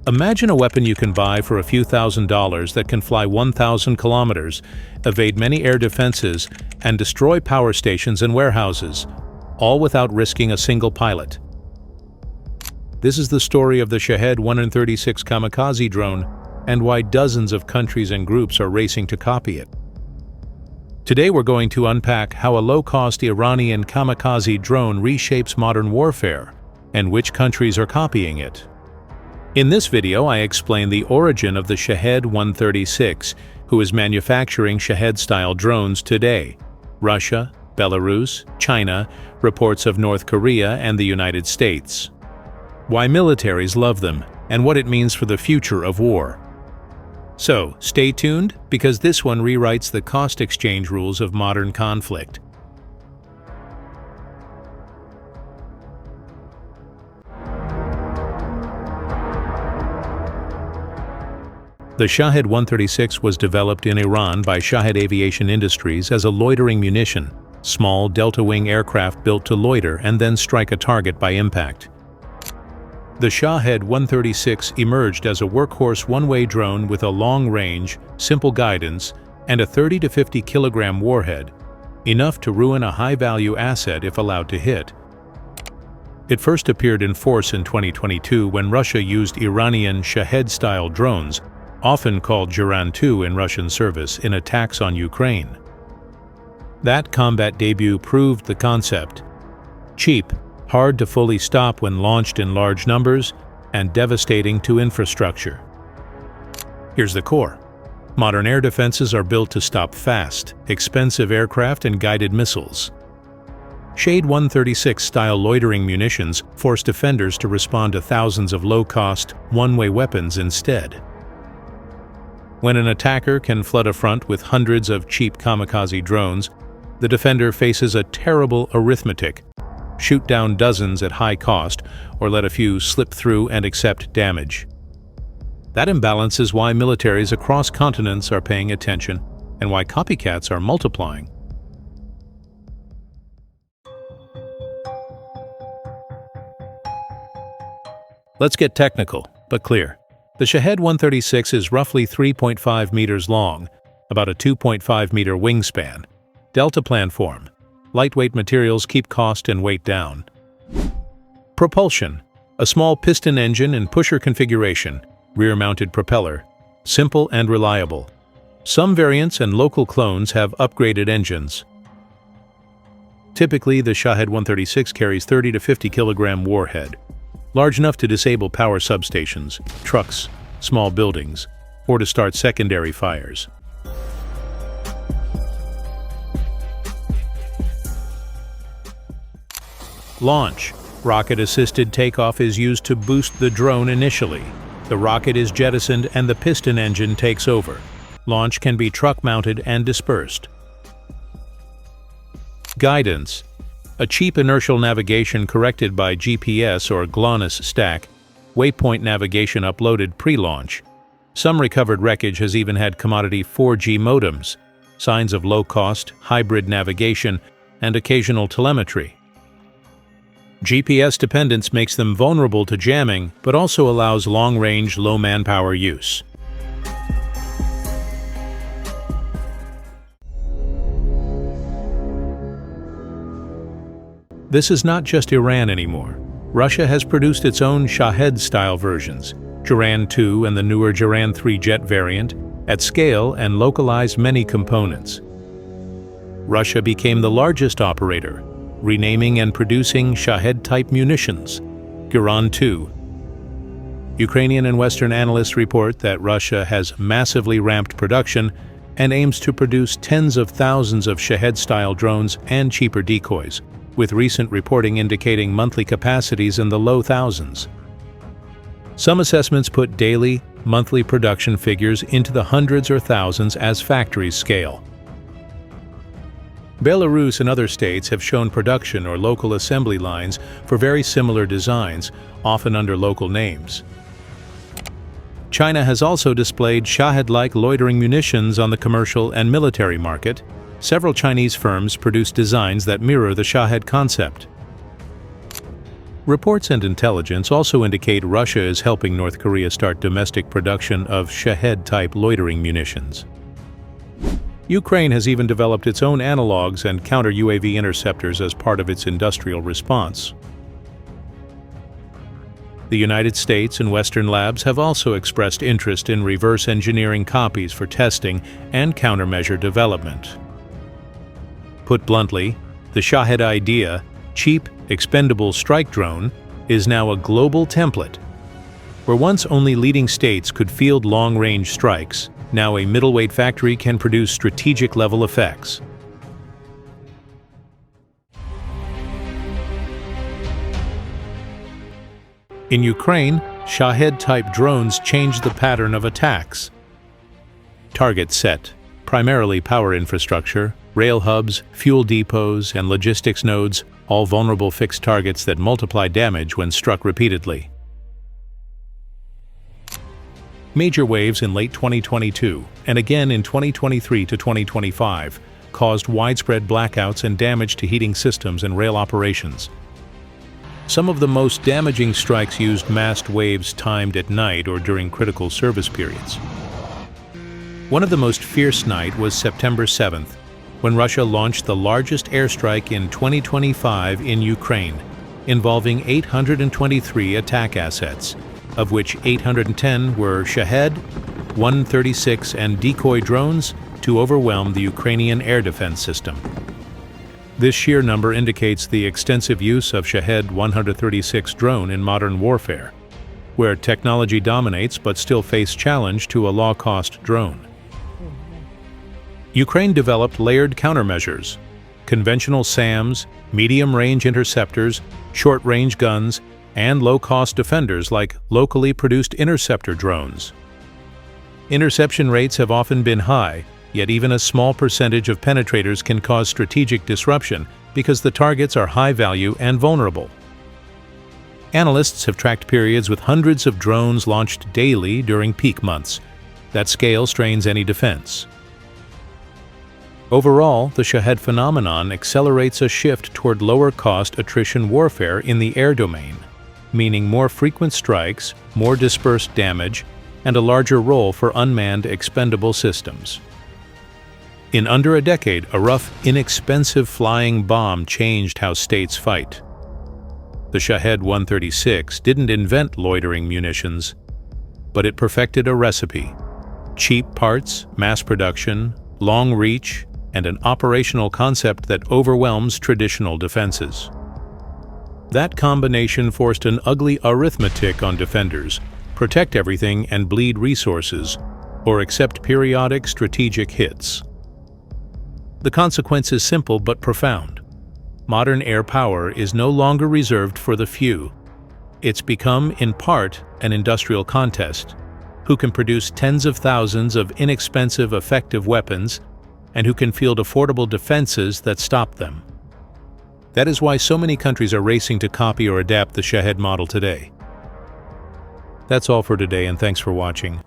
Imagine a weapon you can buy for a few $1,000s that can fly 1,000 kilometers, evade many air defenses, and destroy power stations and warehouses, all without risking a single pilot. This is the story of the Shahed-136 Kamikaze drone and why dozens of countries and groups are racing to copy it. Today we're going to unpack how a low-cost Iranian Kamikaze drone reshapes modern warfare and which countries are copying it. In this video, I explain the origin of the Shahed-136, who is manufacturing Shahed-style drones today: Russia, Belarus, China, reports of North Korea, and the United States. Why militaries love them, and what it means for the future of war. So, stay tuned, because this one rewrites the cost exchange rules of modern conflict. The Shahed-136 was developed in Iran by Shahed Aviation Industries as a loitering munition, small delta-wing aircraft built to loiter and then strike a target by impact. The Shahed-136 emerged as a workhorse one-way drone with a long-range, simple guidance, and a 30 to 50 kilogram warhead, enough to ruin a high-value asset if allowed to hit. It first appeared in force in 2022 when Russia used Iranian Shahed-style drones, often called Geran-2 in Russian service, in attacks on Ukraine. That combat debut proved the concept: cheap, hard to fully stop when launched in large numbers, and devastating to infrastructure. Here's the core. Modern air defenses are built to stop fast, expensive aircraft and guided missiles. Shahed-136-style loitering munitions force defenders to respond to thousands of low-cost, one-way weapons instead. When an attacker can flood a front with hundreds of cheap kamikaze drones, the defender faces a terrible arithmetic: shoot down dozens at high cost, or let a few slip through and accept damage. That imbalance is why militaries across continents are paying attention and why copycats are multiplying. Let's get technical, but clear. The Shahed-136 is roughly 3.5 meters long, about a 2.5 meter wingspan. Delta planform. Lightweight materials keep cost and weight down. Propulsion. A small piston engine in pusher configuration, rear-mounted propeller. Simple and reliable. Some variants and local clones have upgraded engines. Typically, the Shahed-136 carries 30 to 50 kilogram warhead, large enough to disable power substations, trucks, small buildings, or to start secondary fires. Launch. Rocket-assisted takeoff is used to boost the drone initially. The rocket is jettisoned and the piston engine takes over. Launch can be truck-mounted and dispersed. Guidance. A cheap inertial navigation corrected by GPS or GLONASS stack, waypoint navigation uploaded pre-launch. Some recovered wreckage has even had commodity 4G modems, signs of low-cost, hybrid navigation, and occasional telemetry. GPS dependence makes them vulnerable to jamming, but also allows long-range, low-manpower use. This is not just Iran anymore. Russia has produced its own Shahed-style versions, Geran-2 and the newer Geran-3 jet variant, at scale and localized many components. Russia became the largest operator, renaming and producing Shahed-type munitions, Geran-2. Ukrainian and Western analysts report that Russia has massively ramped production and aims to produce tens of thousands of Shahed-style drones and cheaper decoys, with recent reporting indicating monthly capacities in the low thousands. Some assessments put daily, monthly production figures into the hundreds or thousands as factories scale. Belarus and other states have shown production or local assembly lines for very similar designs, often under local names. China has also displayed Shahed-like loitering munitions on the commercial and military market. Several Chinese firms produce designs that mirror the Shahed concept. Reports and intelligence also indicate Russia is helping North Korea start domestic production of Shahed-type loitering munitions. Ukraine has even developed its own analogs and counter-UAV interceptors as part of its industrial response. The United States and Western labs have also expressed interest in reverse engineering copies for testing and countermeasure development. Put bluntly, the Shahed idea, cheap, expendable strike drone, is now a global template. Where once only leading states could field long-range strikes, now a middleweight factory can produce strategic-level effects. In Ukraine, Shahed-type drones changed the pattern of attacks. Targets set, primarily power infrastructure, rail hubs, fuel depots, and logistics nodes, all vulnerable fixed targets that multiply damage when struck repeatedly. Major waves in late 2022 and again in 2023 to 2025 caused widespread blackouts and damage to heating systems and rail operations. Some of the most damaging strikes used massed waves timed at night or during critical service periods. One of the most fierce nights was September 7th, when Russia launched the largest airstrike in 2025 in Ukraine, involving 823 attack assets, of which 810 were Shahed-136 and decoy drones to overwhelm the Ukrainian air defense system. This sheer number indicates the extensive use of Shahed-136 drone in modern warfare, where technology dominates but still face challenge to a low-cost drone. Ukraine developed layered countermeasures, conventional SAMs, medium-range interceptors, short-range guns, and low-cost defenders like locally produced interceptor drones. Interception rates have often been high, yet even a small percentage of penetrators can cause strategic disruption because the targets are high-value and vulnerable. Analysts have tracked periods with hundreds of drones launched daily during peak months. That scale strains any defense. Overall, the Shahed phenomenon accelerates a shift toward lower-cost attrition warfare in the air domain, meaning more frequent strikes, more dispersed damage, and a larger role for unmanned expendable systems. In under a decade, a rough, inexpensive flying bomb changed how states fight. The Shahed-136 didn't invent loitering munitions, but it perfected a recipe: cheap parts, mass production, long reach, and an operational concept that overwhelms traditional defenses. That combination forced an ugly arithmetic on defenders: protect everything and bleed resources, or accept periodic strategic hits. The consequence is simple but profound. Modern air power is no longer reserved for the few. It's become, in part, an industrial contest: who can produce tens of thousands of inexpensive, effective weapons, and who can field affordable defenses that stop them. That is why so many countries are racing to copy or adapt the Shahed model today. That's all for today, and thanks for watching.